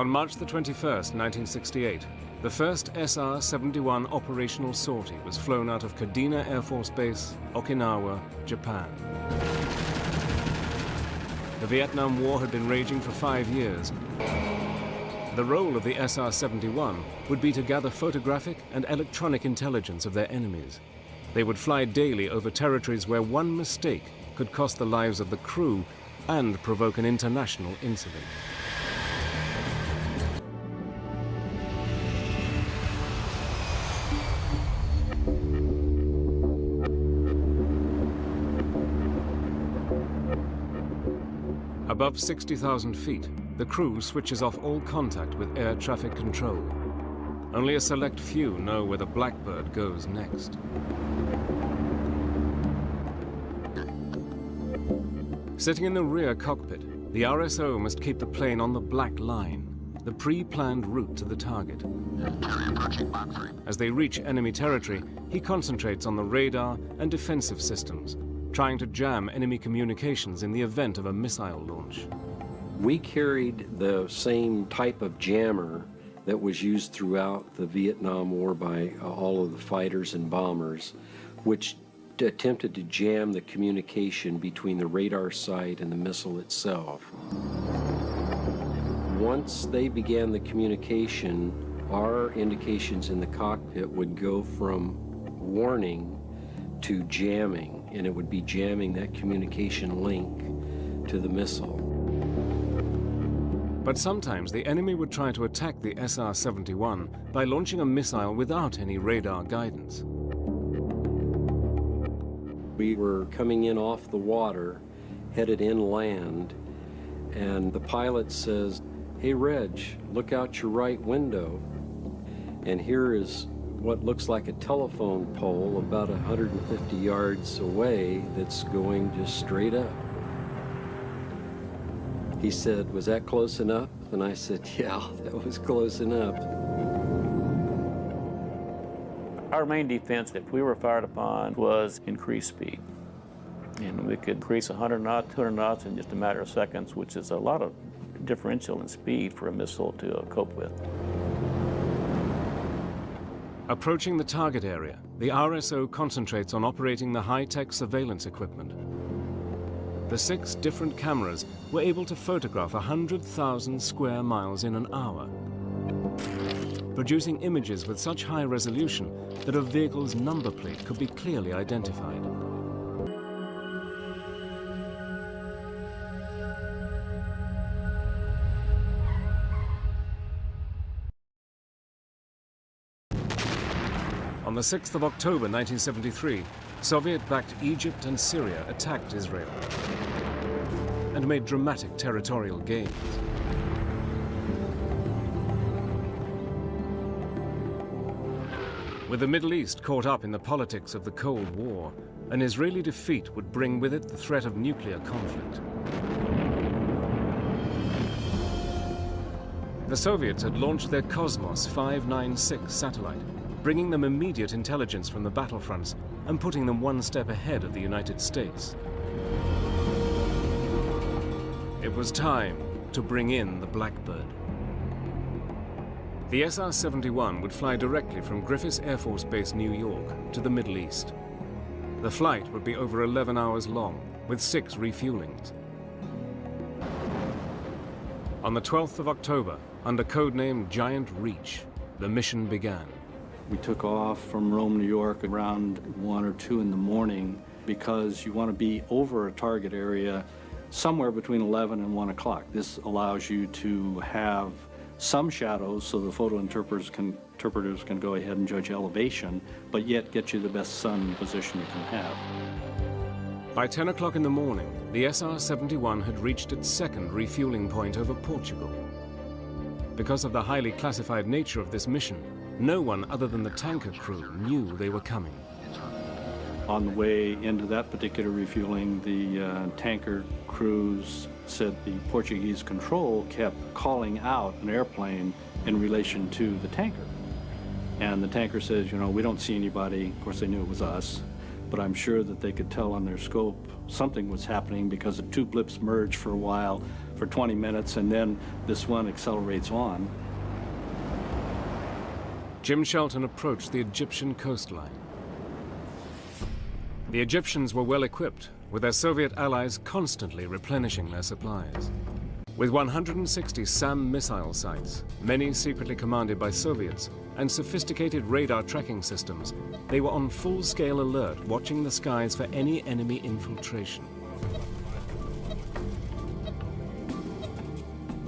On March the 21st, 1968, the first SR-71 operational sortie was flown out of Kadena Air Force Base, Okinawa, Japan. The Vietnam War had been raging for 5 years. The role of the SR-71 would be to gather photographic and electronic intelligence of their enemies. They would fly daily over territories where one mistake could cost the lives of the crew and provoke an international incident. Above 60,000 feet, the crew switches off all contact with air traffic control. Only a select few know where the Blackbird goes next. Sitting in the rear cockpit, the RSO must keep the plane on the black line, the pre-planned route to the target. As they reach enemy territory, he concentrates on the radar and defensive systems, trying to jam enemy communications in the event of a missile launch. We carried the same type of jammer that was used throughout the Vietnam War by all of the fighters and bombers, which attempted to jam the communication between the radar site and the missile itself. Once they began the communication, our indications in the cockpit would go from warning to jamming, and it would be jamming that communication link to the missile. But sometimes the enemy would try to attack the SR-71 by launching a missile without any radar guidance. We were coming in off the water, headed inland, and the pilot says, "Hey Reg, look out your right window." And here is what looks like a telephone pole about 150 yards away that's going just straight up. He said, "Was that close enough?" And I said, "Yeah, that was close enough." Our main defense, if we were fired upon, was increased speed. And we could increase 100 knots, 200 knots in just a matter of seconds, which is a lot of differential in speed for a missile to cope with. Approaching the target area, the RSO concentrates on operating the high-tech surveillance equipment. The 6 different cameras were able to photograph 100,000 square miles in an hour, producing images with such high resolution that a vehicle's number plate could be clearly identified. On the 6th of October 1973, Soviet-backed Egypt and Syria attacked Israel and made dramatic territorial gains. With the Middle East caught up in the politics of the Cold War, an Israeli defeat would bring with it the threat of nuclear conflict. The Soviets had launched their Cosmos 596 satellite, bringing them immediate intelligence from the battlefronts and putting them one step ahead of the United States. It was time to bring in the Blackbird. The SR-71 would fly directly from Griffiths Air Force Base, New York, to the Middle East. The flight would be over 11 hours long, with 6 refuelings. On the 12th of October, under codename Giant Reach, the mission began. We took off from Rome, New York around 1 or 2 in the morning because you want to be over a target area somewhere between 11 and 1 o'clock. This allows you to have some shadows so the photo interpreters can go ahead and judge elevation, but yet get you the best sun position you can have. By 10 o'clock in the morning, the SR-71 had reached its 2nd refueling point over Portugal. Because of the highly classified nature of this mission, no one other than the tanker crew knew they were coming. On the way into that particular refueling, the tanker crews said the Portuguese control kept calling out an airplane in relation to the tanker. And the tanker says, "You know, we don't see anybody." Of course, they knew it was us. but I'm sure that they could tell on their scope something was happening because the two blips merge for a while, for 20 minutes, and then this one accelerates on. Jim Shelton approached the Egyptian coastline. The Egyptians were well equipped, with their Soviet allies constantly replenishing their supplies. With 160 SAM missile sites, many secretly commanded by Soviets, and sophisticated radar tracking systems, they were on full-scale alert, watching the skies for any enemy infiltration.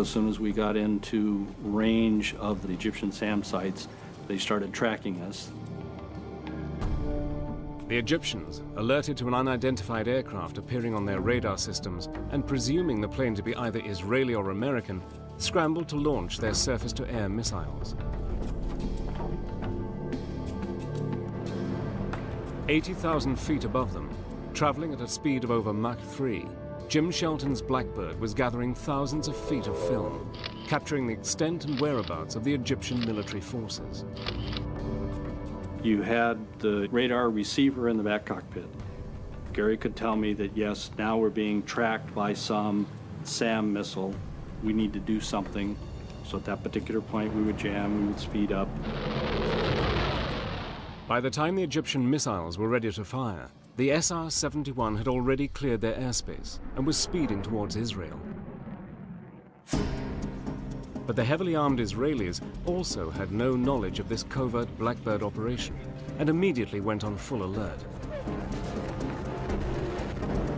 As soon as we got into range of the Egyptian SAM sites, they started tracking us. The Egyptians, alerted to an unidentified aircraft appearing on their radar systems and presuming the plane to be either Israeli or American, scrambled to launch their surface-to-air missiles. 80,000 feet above them, traveling at a speed of over Mach 3, Jim Shelton's Blackbird was gathering thousands of feet of film, capturing the extent and whereabouts of the Egyptian military forces. You had the radar receiver in the back cockpit. Gary could tell me that, yes, now we're being tracked by some SAM missile. We need to do something. So at that particular point, we would jam, we would speed up. By the time the Egyptian missiles were ready to fire, the SR-71 had already cleared their airspace and was speeding towards Israel. But the heavily armed Israelis also had no knowledge of this covert Blackbird operation and immediately went on full alert.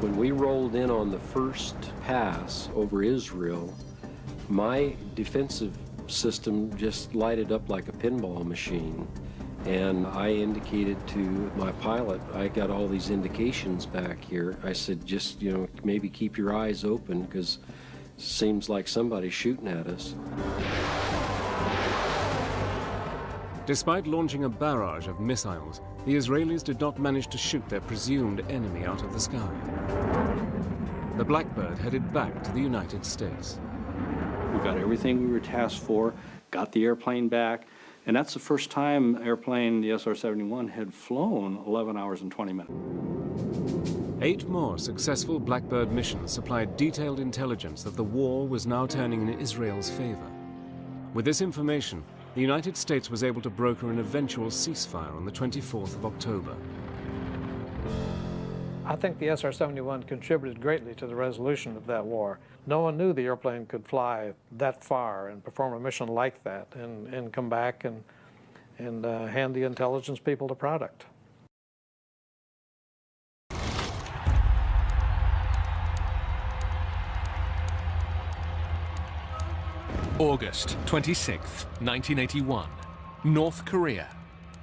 When we rolled in on the first pass over Israel, my defensive system just lighted up like a pinball machine. And I indicated to my pilot, I got all these indications back here. I said, just, maybe keep your eyes open because it seems like somebody's shooting at us. Despite launching a barrage of missiles, the Israelis did not manage to shoot their presumed enemy out of the sky. The Blackbird headed back to the United States. We got everything we were tasked for, got the airplane back, and that's the first time airplane, the SR-71, had flown 11 hours and 20 minutes. 8 more successful Blackbird missions supplied detailed intelligence that the war was now turning in Israel's favor. With this information, the United States was able to broker an eventual ceasefire on the 24th of October. I think the SR-71 contributed greatly to the resolution of that war. No one knew the airplane could fly that far and perform a mission like that and come back and hand the intelligence people the product. August 26, 1981, North Korea.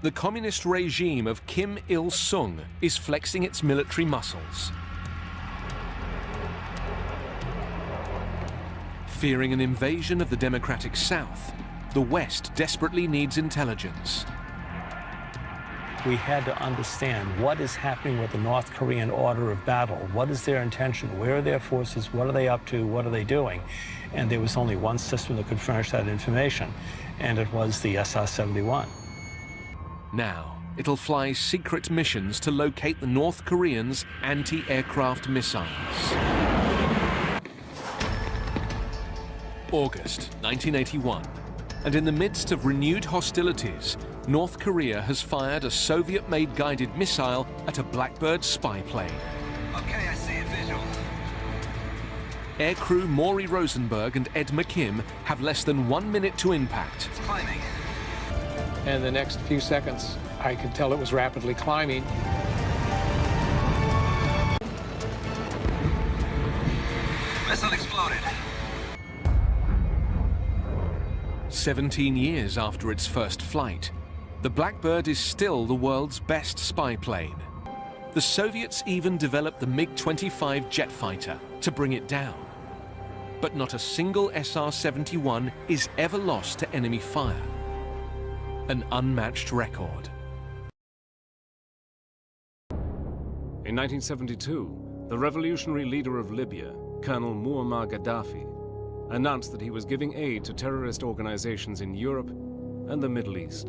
The communist regime of Kim Il-sung is flexing its military muscles. Fearing an invasion of the democratic South, the West desperately needs intelligence. We had to understand what is happening with the North Korean order of battle. What is their intention? Where are their forces? What are they up to? What are they doing? And there was only one system that could furnish that information, and it was the SR-71. Now, it'll fly secret missions to locate the North Koreans' anti-aircraft missiles. August 1981, and in the midst of renewed hostilities, North Korea has fired a Soviet-made guided missile at a Blackbird spy plane. Okay, I see it visual. Aircrew Maury Rosenberg and Ed McKim have less than 1 minute to impact. It's climbing. And the next few seconds, I could tell it was rapidly climbing. Missile exploded. 17 years after its first flight, the Blackbird is still the world's best spy plane. The Soviets even developed the MiG-25 jet fighter to bring it down. But not a single SR-71 is ever lost to enemy fire. An unmatched record. In 1972, the revolutionary leader of Libya, Colonel Muammar Gaddafi, announced that he was giving aid to terrorist organizations in Europe and the Middle East.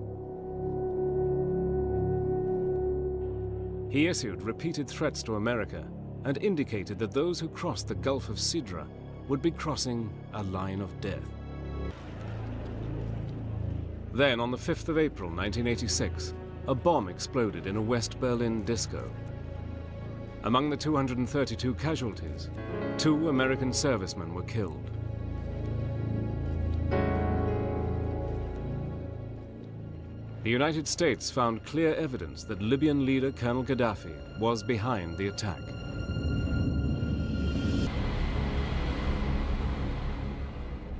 He issued repeated threats to America and indicated that those who crossed the Gulf of Sidra would be crossing a line of death. Then, on the 5th of April 1986, a bomb exploded in a West Berlin disco. Among the 232 casualties, 2 American servicemen were killed. The United States found clear evidence that Libyan leader Colonel Gaddafi was behind the attack.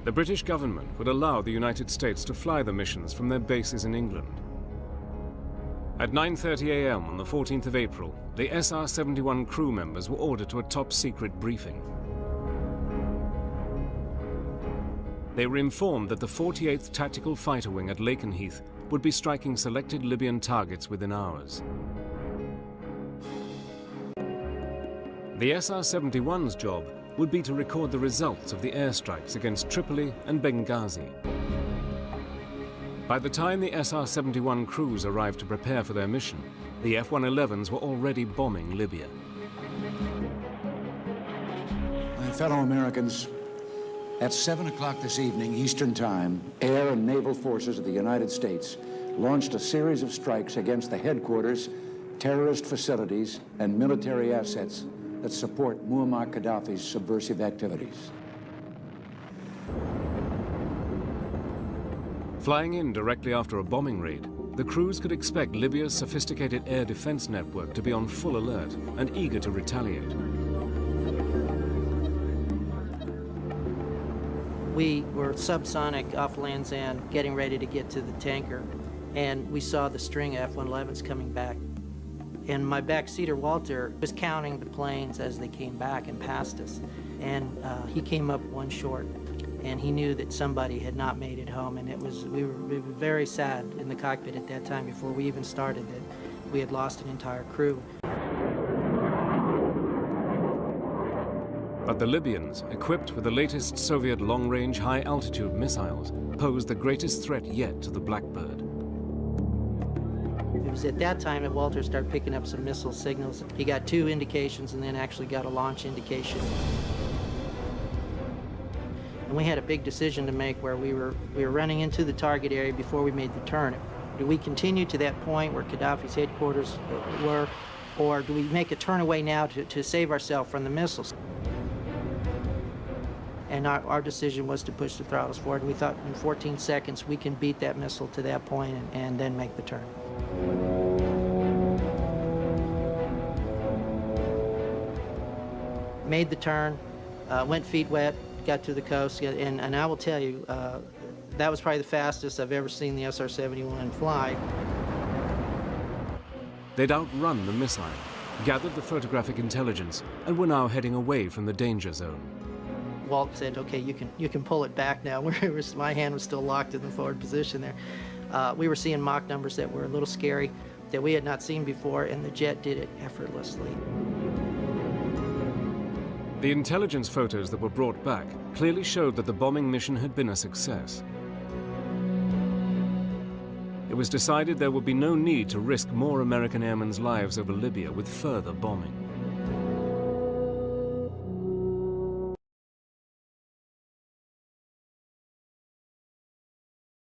The British government would allow the United States to fly the missions from their bases in England. At 9:30 a.m. on the 14th of April, the SR-71 crew members were ordered to a top-secret briefing. They were informed that the 48th Tactical Fighter Wing at Lakenheath would be striking selected Libyan targets within hours. The SR-71's job would be to record the results of the airstrikes against Tripoli and Benghazi. By the time the SR-71 crews arrived to prepare for their mission, the F-111s were already bombing Libya. My fellow Americans, at 7 o'clock this evening, Eastern Time, air and naval forces of the United States launched a series of strikes against the headquarters, terrorist facilities, and military assets that support Muammar Gaddafi's subversive activities. Flying in directly after a bombing raid, the crews could expect Libya's sophisticated air defense network to be on full alert and eager to retaliate. We were subsonic off Land's End, getting ready to get to the tanker, and we saw the string of F-111s coming back. And my backseater, Walter, was counting the planes as they came back and passed us. And he came up one short, and he knew that somebody had not made it home. And we were very sad in the cockpit at that time, before we even started, that we had lost an entire crew. But the Libyans, equipped with the latest Soviet long-range high-altitude missiles, posed the greatest threat yet to the Blackbird. It was at that time that Walter started picking up some missile signals. He got 2 indications and then actually got a launch indication. And we had a big decision to make, where we were running into the target area before we made the turn. Do we continue to that point where Gaddafi's headquarters were, or do we make a turn away now to save ourselves from the missiles? And our decision was to push the throttles forward. And we thought in 14 seconds we can beat that missile to that point and then make the turn. Made the turn, went feet wet, got to the coast, and I will tell you, that was probably the fastest I've ever seen the SR-71 fly. They'd outrun the missile, gathered the photographic intelligence, and were now heading away from the danger zone. Walt said, "Okay, you can pull it back now." My hand was still locked in the forward position there. We were seeing Mach numbers that were a little scary, that we had not seen before, and the jet did it effortlessly. The intelligence photos that were brought back clearly showed that the bombing mission had been a success. It was decided there would be no need to risk more American airmen's lives over Libya with further bombing.